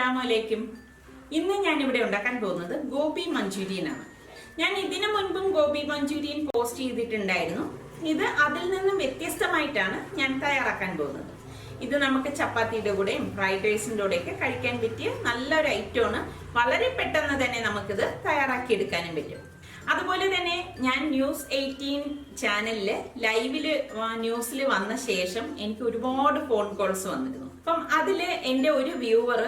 അസ്സലാമു ഇന്ന് ഞാൻ ഇവിടെ ഉണ്ടാക്കാൻ പോകുന്നത് ഗോബി മഞ്ചൂരിയൻ ആണ്. ഞാൻ ഇതിനു മുൻപും ഗോബി മഞ്ചൂരിയൻ പോസ്റ്റ് ചെയ്തിട്ടുണ്ടായിരുന്നു. ഇത് അതിൽ നിന്നും വ്യത്യസ്തമായിട്ടാണ് ഞാൻ തയ്യാറാക്കാൻ പോകുന്നത്. ഇത് നമുക്ക് ചപ്പാത്തിയുടെ കൂടെയും ഫ്രൈഡ് റൈസിൻ്റെ കൂടെയൊക്കെ കഴിക്കാൻ പറ്റിയ നല്ലൊരു ഐറ്റമാണ്. വളരെ പെട്ടെന്ന് തന്നെ നമുക്കിത് തയ്യാറാക്കി എടുക്കാനും പറ്റും. അതുപോലെ തന്നെ ഞാൻ ന്യൂസ് 18 ചാനലില് ലൈവില് ന്യൂസിൽ വന്ന ശേഷം എനിക്ക് ഒരുപാട് ഫോൺ കോൾസ് വന്നിരുന്നു. അപ്പം അതില് എൻ്റെ ഒരു വ്യൂവർ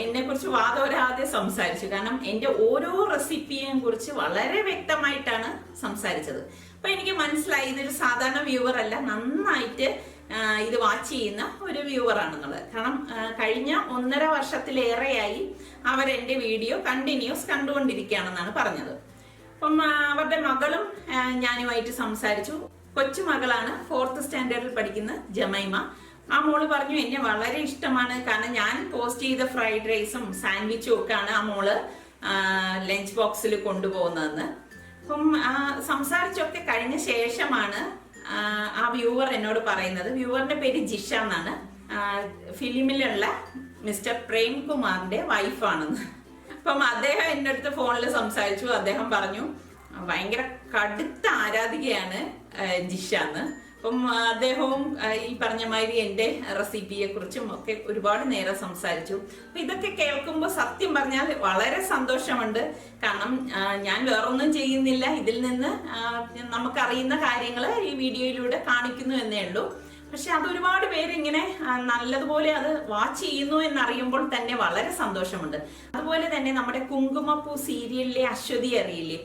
എന്നെ കുറിച്ച് വാദോരാതെ സംസാരിച്ചു. കാരണം എൻ്റെ ഓരോ റെസിപ്പിയെയും കുറിച്ച് വളരെ വ്യക്തമായിട്ടാണ് സംസാരിച്ചത്. അപ്പൊ എനിക്ക് മനസ്സിലായി ഇതൊരു സാധാരണ വ്യൂവർ അല്ല, നന്നായിട്ട് ഇത് വാച്ച് ചെയ്യുന്ന ഒരു വ്യൂവർ ആണെന്നുള്ളത്. കാരണം കഴിഞ്ഞ 1.5 വർഷത്തിലേറെയായി അവർ എൻ്റെ വീഡിയോ കണ്ടിന്യൂസ് കണ്ടുകൊണ്ടിരിക്കുകയാണെന്നാണ് പറഞ്ഞത്. അപ്പം അവരുടെ മകളും ഞാനുമായിട്ട് സംസാരിച്ചു. കൊച്ചുമകളാണ് 4th സ്റ്റാൻഡേർഡിൽ പഠിക്കുന്ന ജമൈമ. ആ മോള് പറഞ്ഞു എന്നെ വളരെ ഇഷ്ടമാണ്, കാരണം ഞാൻ പോസ്റ്റ് ചെയ്ത ഫ്രൈഡ് റൈസും സാൻഡ്വിച്ചും ഒക്കെയാണ് ആ മോള് ലഞ്ച് ബോക്സിൽ കൊണ്ടുപോകുന്നതെന്ന്. അപ്പം സംസാരിച്ചൊക്കെ കഴിഞ്ഞ ശേഷമാണ് ആ വ്യൂവർ എന്നോട് പറയുന്നത്. വ്യൂവറിന്റെ പേര് ജിഷ എന്നാണ്. ഫിലിമിലുള്ള മിസ്റ്റർ പ്രേംകുമാറിന്റെ വൈഫാണെന്ന്. അപ്പം അദ്ദേഹം എൻ്റെ അടുത്ത് ഫോണിൽ സംസാരിച്ചു. അദ്ദേഹം പറഞ്ഞു ഭയങ്കര കടുത്ത ആരാധികയാണ് ജിഷ എന്ന്. അപ്പം അദ്ദേഹവും ഈ പറഞ്ഞ മാതിരി എൻ്റെ റെസിപ്പിയെ കുറിച്ചും ഒക്കെ ഒരുപാട് നേരം സംസാരിച്ചു. അപ്പൊ ഇതൊക്കെ കേൾക്കുമ്പോൾ സത്യം പറഞ്ഞാൽ വളരെ സന്തോഷമുണ്ട്. കാരണം ഞാൻ വേറൊന്നും ചെയ്യുന്നില്ല, ഇതിൽ നിന്ന് നമുക്കറിയുന്ന കാര്യങ്ങൾ ഈ വീഡിയോയിലൂടെ കാണിക്കുന്നു എന്നേ ഉള്ളൂ. പക്ഷെ അത് ഒരുപാട് പേര് ഇങ്ങനെ നല്ലതുപോലെ അത് വാച്ച് ചെയ്യുന്നു എന്നറിയുമ്പോൾ തന്നെ വളരെ സന്തോഷമുണ്ട്. അതുപോലെ തന്നെ നമ്മുടെ കുങ്കുമപ്പൂ സീരിയലിലെ അശ്വതി അറിയില്ലേ,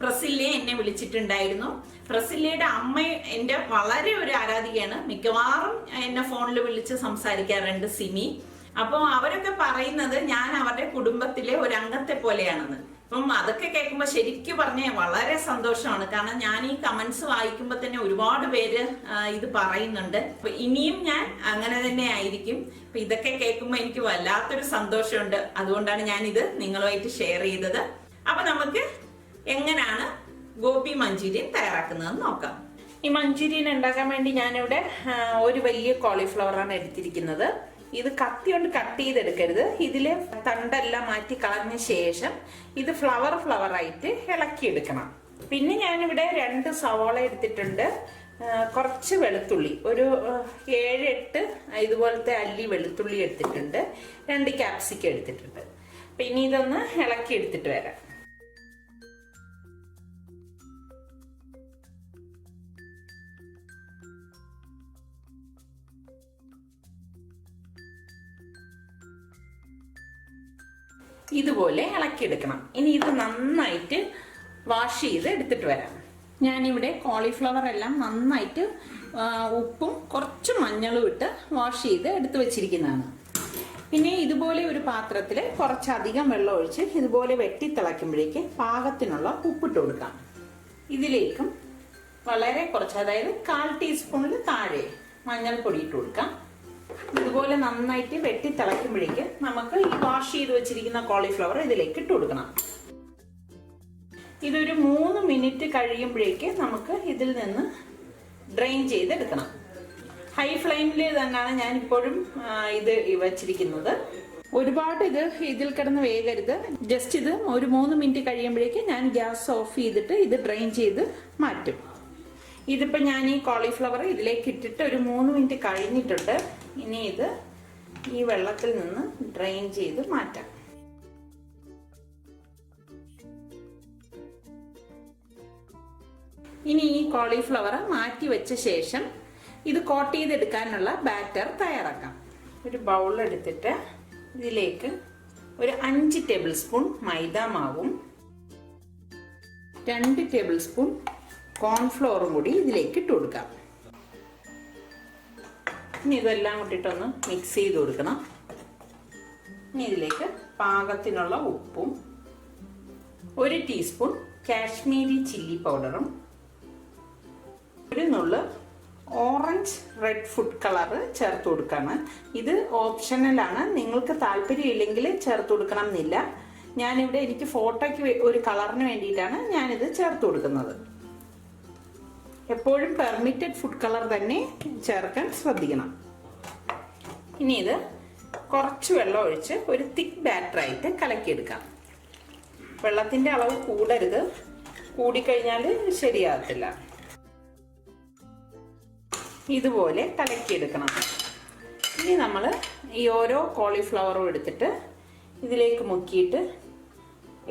പ്രസില്ലയെ എന്നെ വിളിച്ചിട്ടുണ്ടായിരുന്നു. പ്രസില്ലയുടെ അമ്മ എൻ്റെ വളരെ ഒരു ആരാധികയാണ്. മിക്കവാറും എന്നെ ഫോണിൽ വിളിച്ച് സംസാരിക്കാറുണ്ട്, സിമി. അപ്പോൾ അവരൊക്കെ പറയുന്നത് ഞാൻ അവരുടെ കുടുംബത്തിലെ ഒരു അംഗത്തെ പോലെയാണെന്ന്. അപ്പം അതൊക്കെ കേൾക്കുമ്പോൾ ശരിക്കും പറഞ്ഞാൽ വളരെ സന്തോഷമാണ്. കാരണം ഞാൻ ഈ കമന്റ്സ് വായിക്കുമ്പോൾ തന്നെ ഒരുപാട് പേര് ഇത് പറയുന്നുണ്ട്. അപ്പൊ ഇനിയും ഞാൻ അങ്ങനെ തന്നെ ആയിരിക്കും. അപ്പൊ ഇതൊക്കെ കേൾക്കുമ്പോൾ എനിക്ക് വല്ലാത്തൊരു സന്തോഷമുണ്ട്. അതുകൊണ്ടാണ് ഞാൻ ഇത് നിങ്ങളുമായിട്ട് ഷെയർ ചെയ്തത്. അപ്പൊ നമുക്ക് എങ്ങനെയാണ് ഗോബി മഞ്ചൂരിയൻ തയ്യാറാക്കുന്നതെന്ന് നോക്കാം. ഈ മഞ്ചൂരിയൻ ഉണ്ടാക്കാൻ വേണ്ടി ഞാനിവിടെ ഒരു വലിയ കോളിഫ്ലവറാണ് എടുത്തിരിക്കുന്നത്. ഇത് കത്തി കൊണ്ട് കട്ട് ചെയ്തെടുക്കരുത്. ഇതിലെ തണ്ടെല്ലാം മാറ്റി കളഞ്ഞ ശേഷം ഇത് ഫ്ലവർ ആയിട്ട് ഇളക്കിയെടുക്കണം. പിന്നെ ഞാനിവിടെ 2 സവാള എടുത്തിട്ടുണ്ട്, കുറച്ച് വെളുത്തുള്ളി, ഒരു 7-8 ഇതുപോലത്തെ അല്ലി വെളുത്തുള്ളി എടുത്തിട്ടുണ്ട്, 2 ക്യാപ്സിക്കം എടുത്തിട്ടുണ്ട്. പിന്നെ ഇതൊന്ന് ഇളക്കി എടുത്തിട്ട് വരാം. ഇതുപോലെ ഇളക്കിയെടുക്കണം. ഇനി ഇത് നന്നായിട്ട് വാഷ് ചെയ്ത് എടുത്തിട്ട് വരാം. ഞാനിവിടെ കോളിഫ്ലവർ എല്ലാം നന്നായിട്ട് ഉപ്പും കുറച്ച് മഞ്ഞളും ഇട്ട് വാഷ് ചെയ്ത് എടുത്ത് വെച്ചിരിക്കുന്നതാണ്. പിന്നെ ഇതുപോലെ ഒരു പാത്രത്തിൽ കുറച്ചധികം വെള്ളം ഒഴിച്ച് ഇതുപോലെ വെട്ടിത്തിളയ്ക്കുമ്പോഴേക്ക് പാകത്തിനുള്ള ഉപ്പിട്ട് കൊടുക്കാം. ഇതിലേക്കും വളരെ കുറച്ച്, അതായത് 1/4 ടീസ്പൂണിൽ താഴെ മഞ്ഞൾപ്പൊടി ഇട്ട് കൊടുക്കാം. ഇതുപോലെ നന്നായിട്ട് വെട്ടി തിളയ്ക്കുമ്പോഴേക്ക് നമുക്ക് ഈ വാഷ് ചെയ്ത് വെച്ചിരിക്കുന്ന കോളിഫ്ലവർ ഇതിലേക്ക് ഇട്ട് കൊടുക്കണം. ഇതൊരു 3 മിനിറ്റ് കഴിയുമ്പോഴേക്ക് നമുക്ക് ഇതിൽ നിന്ന് ഡ്രെയിൻ ചെയ്തെടുക്കണം. ഹൈ ഫ്ലെയിമിൽ തന്നെയാണ് ഞാൻ ഇപ്പോഴും ഇത് വെച്ചിരിക്കുന്നത്. ഒരുപാട് ഇതിൽ കിടന്ന് വേഗരുത്. ജസ്റ്റ് ഇത് ഒരു 3 മിനിറ്റ് കഴിയുമ്പോഴേക്ക് ഞാൻ ഗ്യാസ് ഓഫ് ചെയ്തിട്ട് ഇത് ഡ്രെയിൻ ചെയ്ത് മാറ്റും. ഇതിപ്പോ ഞാൻ ഈ കോളിഫ്ലവർ ഇതിലേക്ക് ഇട്ടിട്ട് ഒരു 3 മിനിറ്റ് കഴിഞ്ഞിട്ടുണ്ട്. ഇനി ഇത് ഈ വെള്ളത്തിൽ നിന്ന് ഡ്രെയിൻ ചെയ്ത് മാറ്റാം. ഇനി ഈ കോളിഫ്ലവർ മാറ്റി വെച്ച ശേഷം ഇത് കോട്ട് ചെയ്തെടുക്കാനുള്ള ബാറ്റർ തയ്യാറാക്കാം. ഒരു ബൗൾ എടുത്തിട്ട് ഇതിലേക്ക് ഒരു 5 ടേബിൾ സ്പൂൺ മൈദ മാവും 2 ടേബിൾ സ്പൂൺ കോൺഫ്ലോറും കൂടി ഇതിലേക്ക് ഇട്ട് കൊടുക്കാം. ഇനി ഇതെല്ലാം കൂട്ടിയിട്ടൊന്ന് മിക്സ് ചെയ്ത് കൊടുക്കണം. ഇനി ഇതിലേക്ക് പാകത്തിനുള്ള ഉപ്പും 1 ടീസ്പൂൺ കാശ്മീരി ചില്ലി പൗഡറും 1 നുള്ള് ഓറഞ്ച് റെഡ് ഫുഡ് കളർ ചേർത്ത് കൊടുക്കണം. ഇത് ഓപ്ഷണലാണ്, നിങ്ങൾക്ക് താല്പര്യമില്ലെങ്കിൽ ചേർത്ത് കൊടുക്കണം എന്നില്ല. ഞാനിവിടെ എനിക്ക് ഫോട്ടോയ്ക്ക് ഒരു കളറിന് വേണ്ടിയിട്ടാണ് ഞാനിത് ചേർത്ത് കൊടുക്കുന്നത്. എപ്പോഴും പെർമിറ്റഡ് ഫുഡ് കളർ തന്നെ ചേർക്കാൻ ശ്രദ്ധിക്കണം. ഇനി ഇത് കുറച്ച് വെള്ളം ഒഴിച്ച് ഒരു തിക്ക് ബാറ്ററായിട്ട് കലക്കിയെടുക്കാം. വെള്ളത്തിൻ്റെ അളവ് കൂടരുത്, കൂടിക്കഴിഞ്ഞാൽ ശരിയാകത്തില്ല. ഇതുപോലെ കലക്കിയെടുക്കണം. ഇനി നമ്മൾ ഈ ഓരോ കോളിഫ്ലവറും എടുത്തിട്ട് ഇതിലേക്ക് മുക്കിയിട്ട്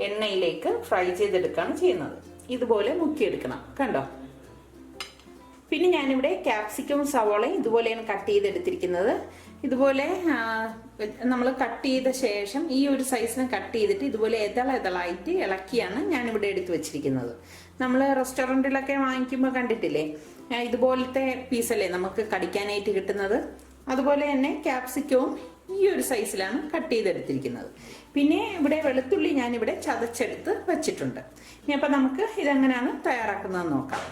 എണ്ണയിലേക്ക് ഫ്രൈ ചെയ്തെടുക്കുകയാണ് ചെയ്യുന്നത്. ഇതുപോലെ മുക്കിയെടുക്കണം, കണ്ടോ. പിന്നെ ഞാനിവിടെ ക്യാപ്സിക്കം സവോളയും ഇതുപോലെയാണ് കട്ട് ചെയ്തെടുത്തിരിക്കുന്നത്. ഇതുപോലെ നമ്മൾ കട്ട് ചെയ്ത ശേഷം ഈ ഒരു സൈസിന് കട്ട് ചെയ്തിട്ട് ഇതുപോലെ എതളായിട്ട് ഇളക്കിയാണ് ഞാനിവിടെ എടുത്ത് വെച്ചിരിക്കുന്നത്. നമ്മൾ റെസ്റ്റോറൻറ്റിലൊക്കെ വാങ്ങിക്കുമ്പോൾ കണ്ടിട്ടില്ലേ, ഇതുപോലത്തെ പീസല്ലേ നമുക്ക് കടിക്കാനായിട്ട് കിട്ടുന്നത്. അതുപോലെ തന്നെ ക്യാപ്സിക്കവും ഈ ഒരു സൈസിലാണ് കട്ട് ചെയ്തെടുത്തിരിക്കുന്നത്. പിന്നെ ഇവിടെ വെളുത്തുള്ളി ഞാനിവിടെ ചതച്ചെടുത്ത് വെച്ചിട്ടുണ്ട്. ഇനി അപ്പം നമുക്ക് ഇതെങ്ങനെയാണ് തയ്യാറാക്കുന്നതെന്ന് നോക്കാം.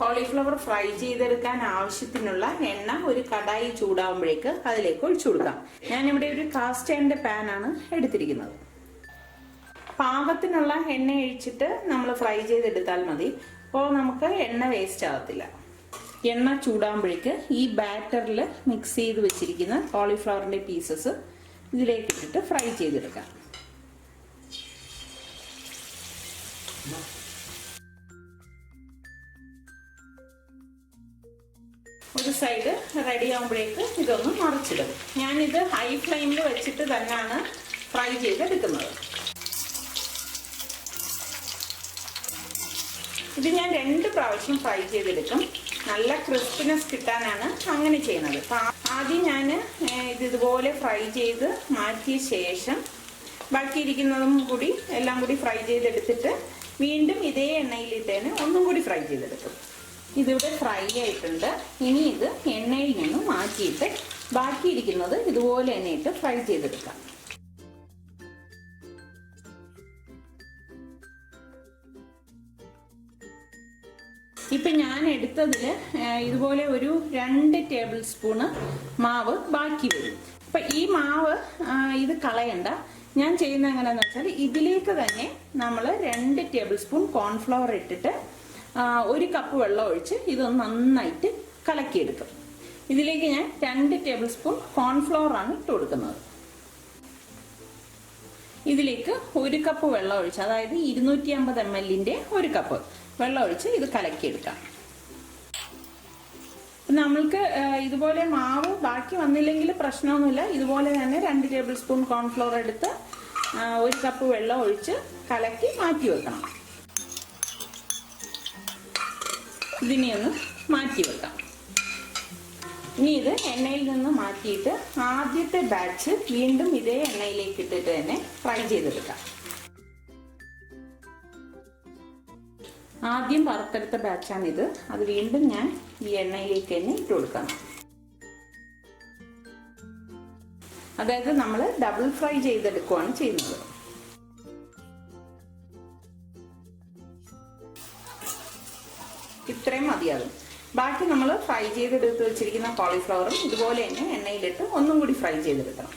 കോളിഫ്ലവർ ഫ്രൈ ചെയ്തെടുക്കാൻ ആവശ്യത്തിനുള്ള എണ്ണ ഒരു കടായി ചൂടാകുമ്പോഴേക്ക് അതിലേക്ക് ഒഴിച്ചു കൊടുക്കാം. ഞാനിവിടെ ഒരു കാസ്റ്റ് അയണിന്റെ പാനാണ് എടുത്തിരിക്കുന്നത്. പാകത്തിനുള്ള എണ്ണ ഒഴിച്ചിട്ട് നമ്മൾ ഫ്രൈ ചെയ്തെടുത്താൽ മതി. അപ്പോൾ നമുക്ക് എണ്ണ വേസ്റ്റ് ആകത്തില്ല. എണ്ണ ചൂടാകുമ്പോഴേക്ക് ഈ ബാറ്ററിൽ മിക്സ് ചെയ്ത് വെച്ചിരിക്കുന്ന കോളിഫ്ലവറിന്റെ പീസസ് ഇതിലേക്ക് ഇട്ടിട്ട് ഫ്രൈ ചെയ്തെടുക്കാം. ഒരു സൈഡ് റെഡി ആകുമ്പോഴേക്ക് ഇതൊന്ന് മറിച്ചിടും. ഞാനിത് ഹൈ ഫ്ലെയിമിൽ വെച്ചിട്ട് തന്നെയാണ് ഫ്രൈ ചെയ്തെടുക്കുന്നത്. ഇത് ഞാൻ 2 പ്രാവശ്യം ഫ്രൈ ചെയ്തെടുക്കും. നല്ല ക്രിസ്പിനെസ് കിട്ടാനാണ് അങ്ങനെ ചെയ്യുന്നത്. ആദ്യം ഞാൻ ഇതുപോലെ ഫ്രൈ ചെയ്ത് മാറ്റിയ ശേഷം ബാക്കിയിരിക്കുന്നതും കൂടി എല്ലാം കൂടി ഫ്രൈ ചെയ്തെടുത്തിട്ട് വീണ്ടും ഇതേ എണ്ണയിലിട്ടേന് ഒന്നും കൂടി ഫ്രൈ ചെയ്തെടുക്കും. ഇതിവിടെ ഫ്രൈ ആയിട്ടുണ്ട്. ഇനി ഇത് എണ്ണയിൽ നിന്ന് മാറ്റിയിട്ട് ബാക്കിയിരിക്കുന്നത് ഇതുപോലെ തന്നെ ഇട്ട് ഫ്രൈ ചെയ്തെടുക്കാം. ഇപ്പം ഞാൻ എടുത്തതിൽ ഇതുപോലെ ഒരു 2 ടേബിൾ സ്പൂണ് മാവ് ബാക്കി വരും. അപ്പം ഈ മാവ് ഇത് കളയണ്ട. ഞാൻ ചെയ്യുന്നത് എങ്ങനെയാണെന്ന് വെച്ചാൽ ഇതിലേക്ക് തന്നെ നമ്മൾ 2 ടേബിൾ സ്പൂൺ കോൺഫ്ലവർ ഇട്ടിട്ട് 1 കപ്പ് വെള്ളം ഒഴിച്ച് ഇതൊന്ന് നന്നായിട്ട് കലക്കിയെടുക്കും. ഇതിലേക്ക് ഞാൻ 2 ടേബിൾ സ്പൂൺ കോൺഫ്ലവർ ആണ് ഇട്ട് കൊടുക്കുന്നത്. ഇതിലേക്ക് 1 കപ്പ് വെള്ളം ഒഴിച്ച്, അതായത് 250 ml 1 കപ്പ് വെള്ളം ഒഴിച്ച് ഇത് കലക്കിയെടുക്കാം. നമ്മൾക്ക് ഇതുപോലെ മാവ് ബാക്കി വന്നില്ലെങ്കിൽ പ്രശ്നമൊന്നുമില്ല. ഇതുപോലെ തന്നെ 2 ടേബിൾ സ്പൂൺ കോൺഫ്ലവർ എടുത്ത് 1 കപ്പ് വെള്ളം ഒഴിച്ച് കലക്കി മാറ്റി വെക്കണം. ഇതിനെ ഒന്ന് മാറ്റി വെക്കാം. ഇനി ഇത് എണ്ണയിൽ നിന്ന് മാറ്റിയിട്ട് ആദ്യത്തെ ബാച്ച് വീണ്ടും ഇതേ എണ്ണയിലേക്ക് ഇട്ടിട്ട് തന്നെ ഫ്രൈ ചെയ്തെടുക്കാം. ആദ്യം വറുത്തെടുത്ത ബാച്ചാണിത്. അത് വീണ്ടും ഞാൻ ഈ എണ്ണയിലേക്ക് തന്നെ ഇട്ട് കൊടുക്കാം. അതായത് നമ്മൾ ഡബിൾ ഫ്രൈ ചെയ്തെടുക്കുകയാണ് ചെയ്യുന്നത്. ഇത്രയും മതിയാകും. ബാക്കി നമ്മൾ ഫ്രൈ ചെയ്തെടുത്ത് വെച്ചിരിക്കുന്ന കോളിഫ്ലവറും ഇതുപോലെ തന്നെ എണ്ണയിലിട്ട് ഒന്നും കൂടി ഫ്രൈ ചെയ്തെടുക്കണം.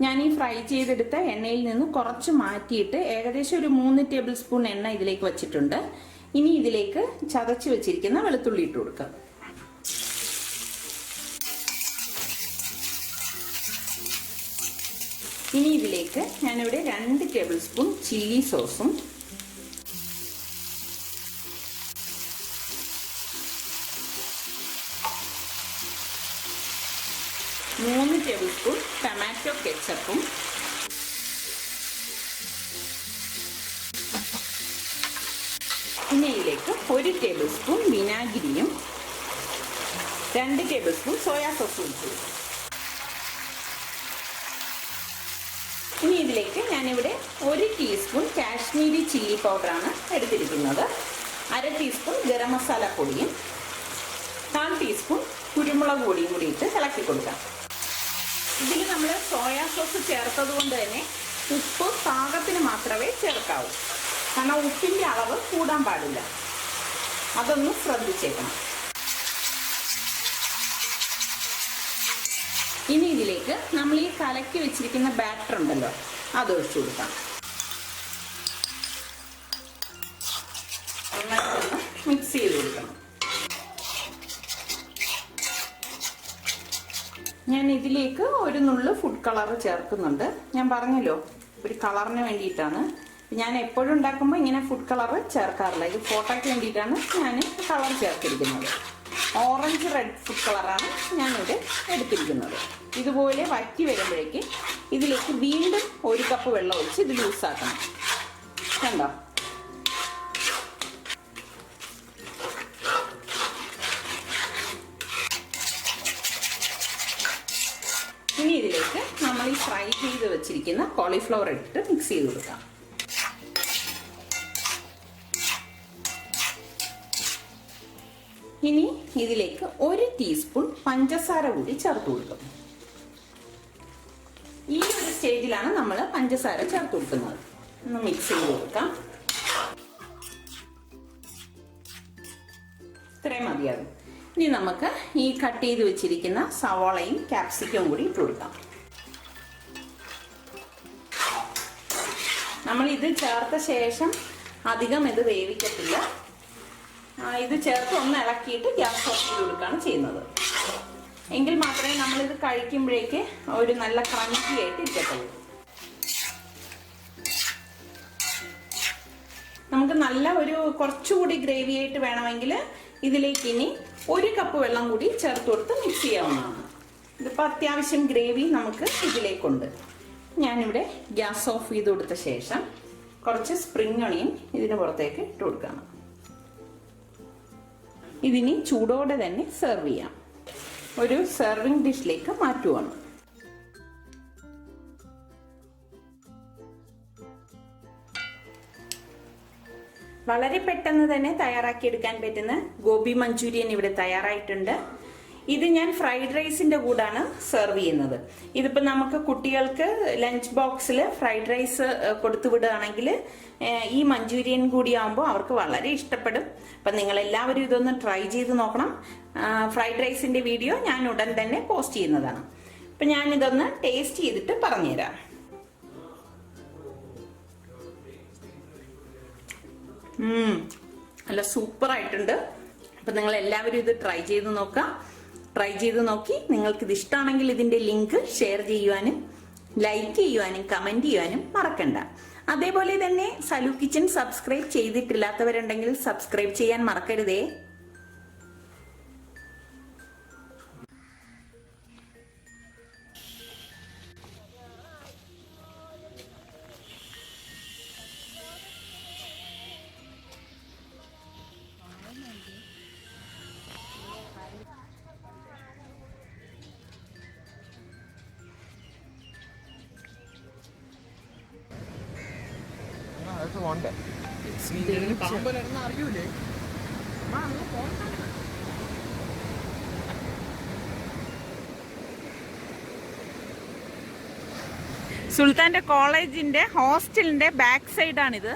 ഞാൻ ഈ ഫ്രൈ ചെയ്തെടുത്ത എണ്ണയിൽ നിന്ന് കുറച്ച് മാറ്റിയിട്ട് ഏകദേശം ഒരു 3 ടേബിൾ സ്പൂൺ എണ്ണ ഇതിലേക്ക് വെച്ചിട്ടുണ്ട്. ഇനി ഇതിലേക്ക് ചതച്ച് വെച്ചിരിക്കുന്ന വെളുത്തുള്ളി ഇട്ട് കൊടുക്കാം. ഇനി ഇതിലേക്ക് ഞാനിവിടെ 2 ടേബിൾ സ്പൂൺ ചില്ലി സോസും 3 ടേബിൾ സ്പൂൺ ടൊമാറ്റോ കെച്ചപ്പും പിന്നെ ഇതിലേക്ക് 1 ടേബിൾ സ്പൂൺ വിനാഗിരിയും 2 ടേബിൾ സ്പൂൺ സോയാ സോസും ഇട്ടു. ഇനി ഇതിലേക്ക് ഞാനിവിടെ 1 ടീസ്പൂൺ കാശ്മീരി ചില്ലി പൗഡറാണ് എടുത്തിരിക്കുന്നത്. 1/2 ടീസ്പൂൺ ഗരം മസാല പൊടിയും 1/4 ടീസ്പൂൺ കുരുമുളക് പൊടിയും കൂടി ഇട്ട് ഇളക്കി കൊടുക്കാം. ഇതിൽ നമ്മൾ സോയാ സോസ് ചേർത്തത് കൊണ്ട് തന്നെ ഉപ്പ് പാകത്തിന് മാത്രമേ ചേർക്കാവൂ. കാരണം ഉപ്പിൻ്റെ അളവ് കൂടാൻ പാടില്ല. അതൊന്ന് ശ്രദ്ധിച്ചേക്കണം. ഇനി ഇതിലേക്ക് നമ്മൾ ഈ കലക്കി വെച്ചിരിക്കുന്ന ബാറ്റർ ഉണ്ടല്ലോ, അത് ഒഴിച്ചു കൊടുക്കാം. നന്നായിട്ടൊന്ന് മിക്സ് ചെയ്ത് കൊടുക്കണം. ഞാൻ ഇതിലേക്ക് ഒരു നുള്ളു ഫുഡ് കളർ ചേർക്കുന്നുണ്ട്. ഞാൻ പറഞ്ഞല്ലോ ഒരു കളറിന് വേണ്ടിയിട്ടാണ്. ഞാൻ എപ്പോഴും ഉണ്ടാക്കുമ്പോൾ ഇങ്ങനെ ഫുഡ് കളർ ചേർക്കാറില്ല. ഇത് ഫോട്ടോയ്ക്ക് വേണ്ടിയിട്ടാണ് ഞാൻ കളർ ചേർത്തിരിക്കുന്നത്. ഓറഞ്ച് റെഡ് ഫുഡ് കളറാണ് ഞാനിവിടെ എടുത്തിരിക്കുന്നത്. ഇതുപോലെ വറ്റി വരുമ്പോഴേക്ക് ഇതിലേക്ക് വീണ്ടും 1 കപ്പ് വെള്ളം ഒഴിച്ച് ഇത് ലൂസാക്കണം. കണ്ടോ? ഇനി ഇതിലേക്ക് നമ്മൾ ഈ ഫ്രൈ ചെയ്ത് വെച്ചിരിക്കുന്ന കോളിഫ്ലവർ ഇട്ടിട്ട് മിക്സ് ചെയ്ത് കൊടുക്കാം. ഇനി ഇതിലേക്ക് 1 ടീസ്പൂൺ പഞ്ചസാര കൂടി ചേർത്ത് കൊടുക്കും. ഈ ഒരു സ്റ്റേജിലാണ് നമ്മൾ പഞ്ചസാര ചേർത്ത് കൊടുക്കുന്നത്. ഒന്ന് മിക്സ് ചെയ്ത് കൊടുക്കാം. ഇത്രയും മതിയാകും. ഇനി നമുക്ക് ഈ കട്ട് ചെയ്ത് വെച്ചിരിക്കുന്ന സവാളയും ക്യാപ്സിക്കവും കൂടി ഇട്ട് കൊടുക്കാം. നമ്മൾ ഇത് ചേർത്ത ശേഷം അധികം ഇത് വേവിക്കത്തില്ല. ഇത് ചേർത്ത് ഒന്ന് ഇളക്കിയിട്ട് ഗ്യാസ് ഓഫ് ചെയ്ത് കൊടുക്കുകയാണ് ചെയ്യുന്നത്. എങ്കിൽ മാത്രമേ നമ്മളിത് കഴിക്കുമ്പോഴേക്ക് ഒരു നല്ല ക്രഞ്ചി ആയിട്ട് ഇരിക്കത്തുള്ളൂ. നമുക്ക് നല്ല ഒരു കുറച്ചുകൂടി ഗ്രേവി ആയിട്ട് വേണമെങ്കിൽ ഇതിലേക്ക് ഇനി 1 കപ്പ് വെള്ളം കൂടി ചേർത്ത് കൊടുത്ത് മിക്സ് ചെയ്യാവുന്നതാണ്. ഇതിപ്പോൾ അത്യാവശ്യം ഗ്രേവി നമുക്ക് ഇതിലേക്കുണ്ട്. ഞാനിവിടെ ഗ്യാസ് ഓഫ് ചെയ്ത് കൊടുത്ത ശേഷം കുറച്ച് സ്പ്രിംഗ് ഒണിയൻ ഇതിന് പുറത്തേക്ക് ഇട്ട് കൊടുക്കണം. ഇതിനി ചൂടോടെ തന്നെ സെർവ് ചെയ്യാം. ഒരു സെർവിങ് ഡിഷിലേക്ക് മാറ്റുവാണ്. വളരെ പെട്ടെന്ന് തന്നെ തയ്യാറാക്കിയെടുക്കാൻ പറ്റുന്ന ഗോബി മഞ്ചൂരിയൻ ഇവിടെ തയ്യാറായിട്ടുണ്ട്. ഇത് ഞാൻ ഫ്രൈഡ് റൈസിന്റെ കൂടാണ് സെർവ് ചെയ്യുന്നത്. ഇതിപ്പോൾ നമുക്ക് കുട്ടികൾക്ക് ലഞ്ച് ബോക്സിൽ ഫ്രൈഡ് റൈസ് കൊടുത്തു വിടുകയാണെങ്കിൽ ഈ മഞ്ചൂരിയൻ കൂടി ആകുമ്പോൾ അവർക്ക് വളരെ ഇഷ്ടപ്പെടും. അപ്പം നിങ്ങൾ എല്ലാവരും ഇതൊന്ന് ട്രൈ ചെയ്ത് നോക്കണം. ഫ്രൈഡ് റൈസിന്റെ വീഡിയോ ഞാൻ ഉടൻ തന്നെ പോസ്റ്റ് ചെയ്യുന്നതാണ്. അപ്പം ഞാനിതൊന്ന് ടേസ്റ്റ് ചെയ്തിട്ട് പറഞ്ഞുതരാം. നല്ല സൂപ്പർ ആയിട്ടുണ്ട്. അപ്പം നിങ്ങൾ എല്ലാവരും ഇത് ട്രൈ ചെയ്ത് നോക്കാം. ട്രൈ ചെയ്ത് നോക്കി നിങ്ങൾക്കിത് ഇഷ്ടമാണെങ്കിൽ ഇതിന്റെ ലിങ്ക് ഷെയർ ചെയ്യുവാനും ലൈക്ക് ചെയ്യുവാനും കമന്റ് ചെയ്യാനും മറക്കണ്ട. അതേപോലെ തന്നെ സലു കിച്ചൻ സബ്സ്ക്രൈബ് ചെയ്തിട്ടില്ലാത്തവരുണ്ടെങ്കിൽ സബ്സ്ക്രൈബ് ചെയ്യാൻ മറക്കരുതേ. സുൽത്താന്റെ കോളേജിന്റെ ഹോസ്റ്റലിന്റെ ബാക്ക് സൈഡാണിത്.